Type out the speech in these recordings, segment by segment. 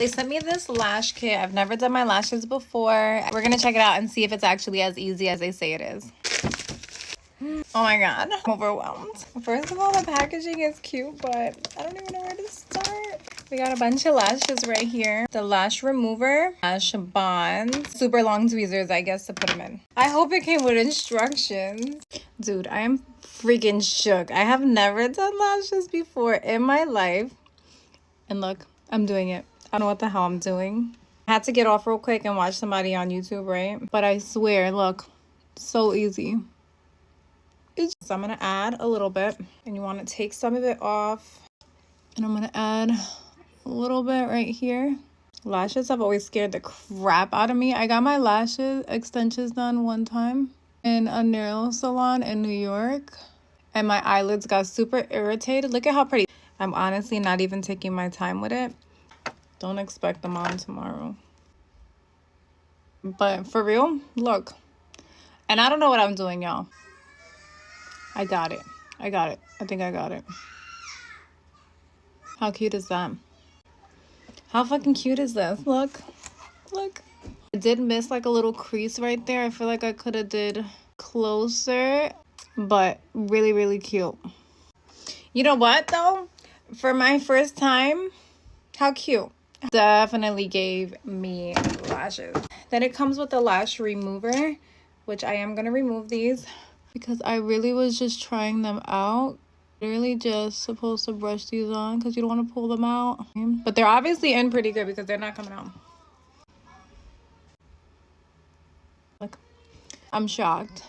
They sent me this lash kit. I've never done my lashes before. We're gonna check it out and see if it's actually as easy as they say it is. Oh my god, I'm overwhelmed. First of all, the packaging is cute, but I don't even know where to start. We got a bunch of lashes right here. The lash remover, lash bonds, super long tweezers, I guess, to put them in. I hope it came with instructions. Dude, I am freaking shook. I have never done lashes before in my life. And look, I'm doing it. I don't know what the hell I'm doing. I had to get off real quick and watch somebody on YouTube, right? But I swear, look, so easy. So I'm gonna add a little bit, and you want to take some of it off, and I'm gonna add a little bit right here. Lashes have always scared the crap out of me. I got my lashes extensions done one time in a nail salon in New York, and my eyelids got super irritated. Look at how pretty. I'm honestly not even taking my time with it. Don't expect them on tomorrow, but for real, look. And I don't know what I'm doing, y'all. I got it. I think I got it. How cute is that? How fucking cute is this? Look. Look. I did miss like a little crease right there. I feel like I could have did closer. But really, really cute. You know what though? For my first time, how cute. Definitely gave me lashes. Then it comes with a lash remover, which I am going to remove these. Because I really was just trying them out. Literally just supposed to brush these on because you don't want to pull them out. But they're obviously in pretty good because they're not coming out. Look, I'm shocked.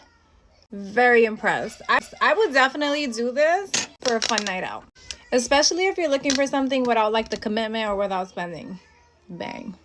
Very impressed. I would definitely do this for a fun night out. Especially if you're looking for something without like the commitment or without spending. Bang.